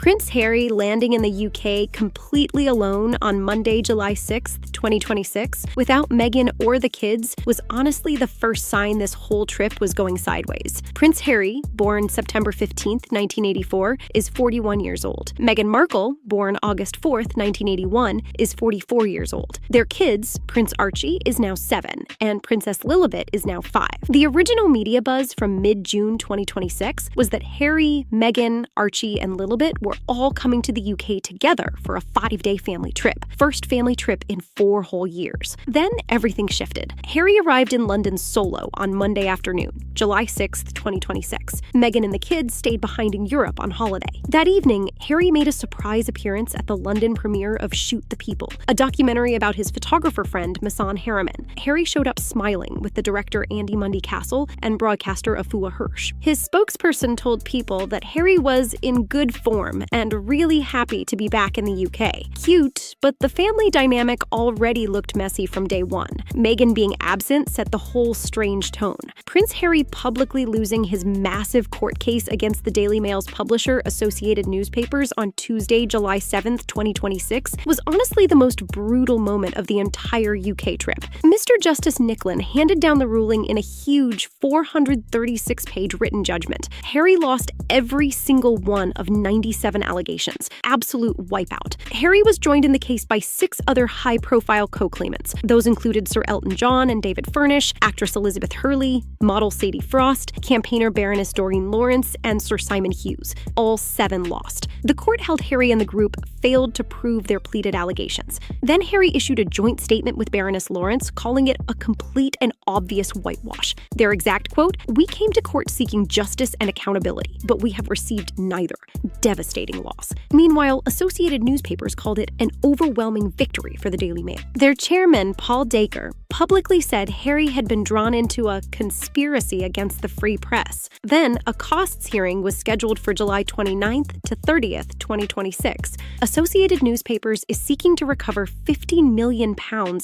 Prince Harry landing in the UK completely alone on Monday, July 6, 2026, without Meghan or the kids, was honestly the first sign this whole trip was going sideways. Prince Harry, born September 15, 1984, is 41 years old. Meghan Markle, born August 4, 1981, is 44 years old. Their kids, Prince Archie, is now 7, and Princess Lilibet is now 5. The original media buzz from mid-June 2026 was that Harry, Meghan, Archie, and Lilibet were all coming to the UK together for a 5-day family trip. First family trip in 4 whole years. Then everything shifted. Harry arrived in London solo on Monday afternoon, July 6, 2026. Meghan and the kids stayed behind in Europe on holiday. That evening, Harry made a surprise appearance at the London premiere of Shoot the People, a documentary about his photographer friend Mason Harriman. Harry showed up smiling with the director Andy Mundy Castle and broadcaster Afua Hirsch. His spokesperson told People that Harry was in good form and really happy to be back in the UK. Cute, but the family dynamic already looked messy from day one. Meghan being absent set the whole strange tone. Prince Harry publicly losing his massive court case against the Daily Mail's publisher, Associated Newspapers, on Tuesday, July 7, 2026, was honestly the most brutal moment of the entire UK trip. Mr. Justice Nicklin handed down the ruling in a huge 436-page written judgment. Harry lost every single one of 97 allegations. Absolute wipeout. Harry was joined in the case by 6 other high-profile co-claimants. Those included Sir Elton John and David Furnish, actress Elizabeth Hurley, model Sadie Frost, campaigner Baroness Doreen Lawrence, and Sir Simon Hughes. All 7 lost. The court held Harry and the group failed to prove their pleaded allegations. Then Harry issued a joint statement with Baroness Lawrence, calling it a complete and obvious whitewash. Their exact quote, "We came to court seeking justice and accountability, but we have received neither. Devastating loss." Meanwhile, Associated Newspapers called it an overwhelming victory for the Daily Mail. Their chairman, Paul Dacre, publicly said Harry had been drawn into a conspiracy against the free press. Then, a costs hearing was scheduled for July 29th to 30th, 2026. Associated Newspapers is seeking to recover £50 million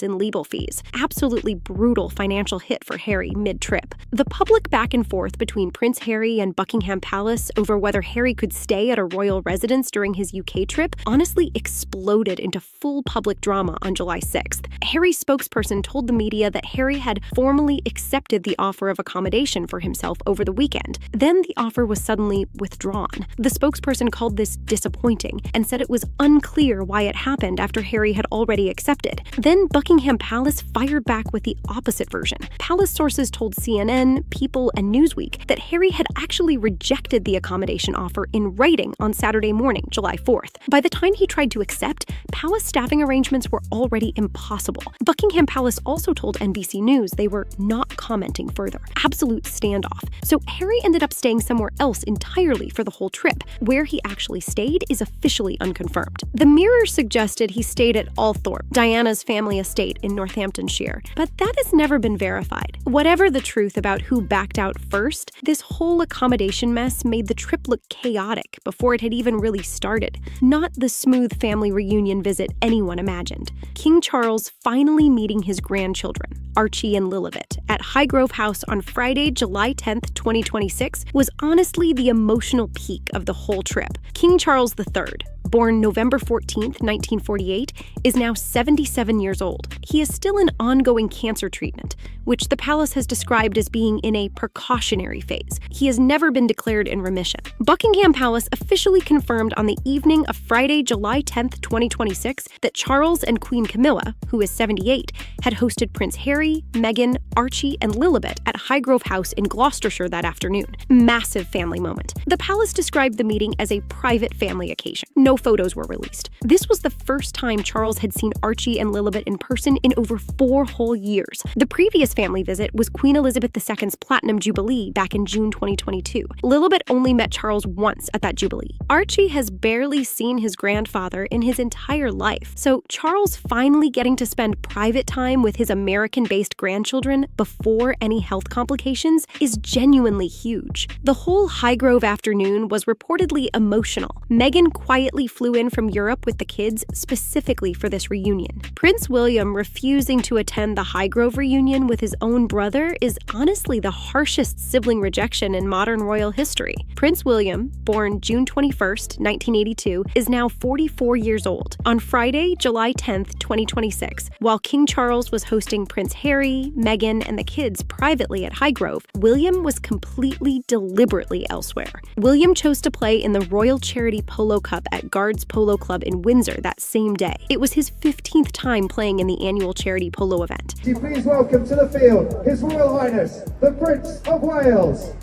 in legal fees. Absolutely brutal financial hit for Harry mid-trip. The public back and forth between Prince Harry and Buckingham Palace over whether Harry could stay at a royal residence during his UK trip honestly exploded into full public drama on July 6th. Harry's spokesperson told the media that Harry had formally accepted the offer of accommodation for himself over the weekend. Then the offer was suddenly withdrawn. The spokesperson called this disappointing and said it was unclear why it happened after Harry had already accepted. Then Buckingham Palace fired back with the opposite version. Palace sources told CNN, People, and Newsweek that Harry had actually rejected the accommodation offer in writing on Saturday morning, July 4th. By the time he tried to accept, palace staffing arrangements were already impossible. Buckingham Palace also told NBC News they were not commenting further. Absolute standoff. So Harry ended up staying somewhere else entirely for the whole trip. Where he actually stayed is officially unconfirmed. The Mirror suggested he stayed at Althorpe, Diana's family estate in Northamptonshire, but that has never been verified. Whatever the truth about who backed out first, this whole accommodation mess made the trip look chaotic before it had even really started. Not the smooth family reunion visit anyone imagined. King Charles finally meeting his grandchildren, Archie and Lilibet, at Highgrove House on Friday, July 10th, 2026, was honestly the emotional peak of the whole trip. King Charles III, born November 14, 1948, is now 77 years old. He is still in ongoing cancer treatment, which the palace has described as being in a precautionary phase. He has never been declared in remission. Buckingham Palace officially confirmed on the evening of Friday, July 10, 2026, that Charles and Queen Camilla, who is 78, had hosted Prince Harry, Meghan, Archie, and Lilibet at Highgrove House in Gloucestershire that afternoon. Massive family moment. The palace described the meeting as a private family occasion. No photos were released. This was the first time Charles had seen Archie and Lilibet in person in over 4 whole years. The previous family visit was Queen Elizabeth II's Platinum Jubilee back in June 2022. Lilibet only met Charles once at that Jubilee. Archie has barely seen his grandfather in his entire life, so Charles finally getting to spend private time with his American-based grandchildren before any health complications is genuinely huge. The whole Highgrove afternoon was reportedly emotional. Meghan quietly flew in from Europe with the kids specifically for this reunion. Prince William refusing to attend the Highgrove reunion with his own brother is honestly the harshest sibling rejection in modern royal history. Prince William, born June 21st, 1982, is now 44 years old. On Friday, July 10th, 2026, while King Charles was hosting Prince Harry, Meghan, and the kids privately at Highgrove, William was completely deliberately elsewhere. William chose to play in the Royal Charity Polo Cup at Guards Polo Club in Windsor that same day. It was his 15th time playing in the annual charity polo event. Please welcome to the field His Royal Highness, the Prince of Wales.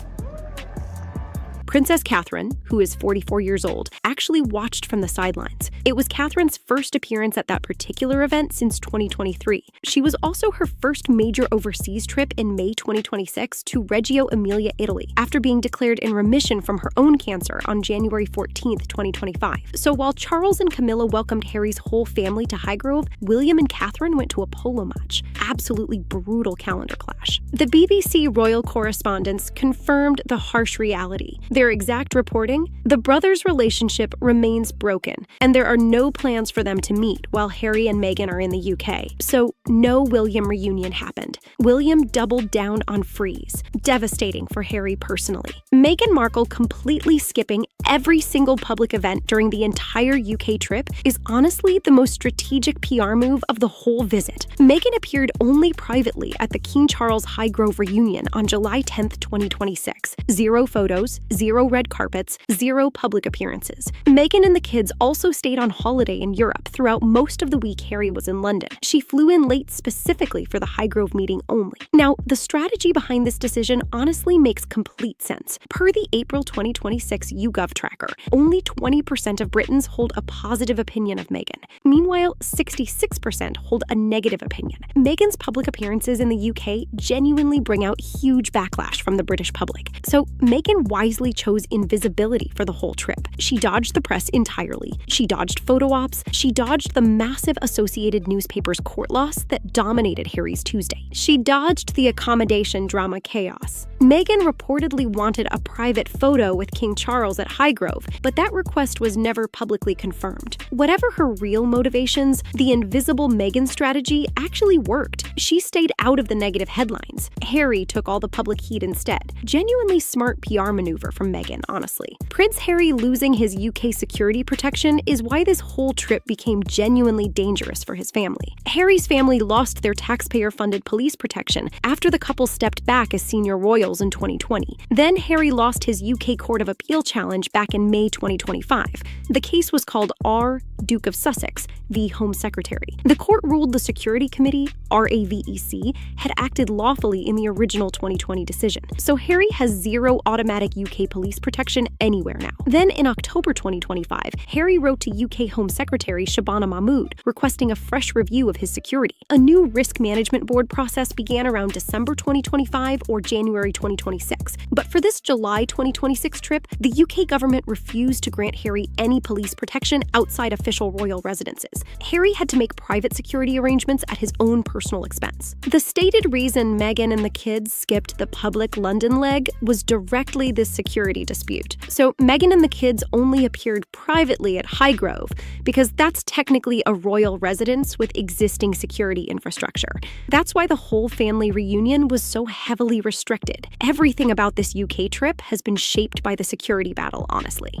Princess Catherine, who is 44 years old, actually watched from the sidelines. It was Catherine's first appearance at that particular event since 2023. She was also her first major overseas trip in May 2026 to Reggio Emilia, Italy, after being declared in remission from her own cancer on January 14, 2025. So while Charles and Camilla welcomed Harry's whole family to Highgrove, William and Catherine went to a polo match. Absolutely brutal calendar clash. The BBC royal correspondents confirmed the harsh reality. Their exact reporting, the brothers' relationship remains broken, and there are no plans for them to meet while Harry and Meghan are in the UK. So no William reunion happened. William doubled down on freeze, devastating for Harry personally. Meghan Markle completely skipping every single public event during the entire UK trip is honestly the most strategic PR move of the whole visit. Meghan appeared only privately at the King Charles Highgrove reunion on July 10th, 2026. 0 photos, 0 red carpets, 0 public appearances. Meghan and the kids also stayed on holiday in Europe throughout most of the week Harry was in London. She flew in late specifically for the Highgrove meeting only. Now, the strategy behind this decision honestly makes complete sense. Per the April 2026 YouGov tracker, only 20% of Britons hold a positive opinion of Meghan. Meanwhile, 66% hold a negative opinion. Meghan's public appearances in the UK genuinely bring out huge backlash from the British public. So Meghan wisely chose invisibility for the whole trip. She dodged the press entirely. She dodged photo ops. She dodged the massive Associated Newspapers court loss that dominated Harry's Tuesday. She dodged the accommodation drama chaos. Meghan reportedly wanted a private photo with King Charles at Highgrove, but that request was never publicly confirmed. Whatever her real motivations, the invisible Meghan strategy actually worked. She stayed out of the negative headlines. Harry took all the public heat instead. Genuinely smart PR maneuver from Meghan, honestly. Prince Harry losing his UK security protection is why this whole trip became genuinely dangerous for his family. Harry's family lost their taxpayer-funded police protection after the couple stepped back as senior royals in 2020. Then Harry lost his UK Court of Appeal challenge back in May 2025. The case was called R. Duke of Sussex v. Home Secretary. The court ruled the Security Committee, RAVEC, had acted lawfully in the original 2020 decision. So Harry has 0 automatic UK police protection anywhere now. Then in October 2025, Harry wrote to UK Home Secretary Shabana Mahmood requesting a fresh review of his security. A new risk management board process began around December 2025 or January 2026. But for this July 2026 trip, the UK government refused to grant Harry any police protection outside official royal residences. Harry had to make private security arrangements at his own personal expense. The stated reason Meghan and the kids skipped the public London leg was directly this security dispute. So Meghan and the kids only appeared privately at Highgrove because that's technically a royal residence with existing security infrastructure. That's why the whole family reunion was so heavily restricted. Everything about this UK trip has been shaped by the security battle, honestly.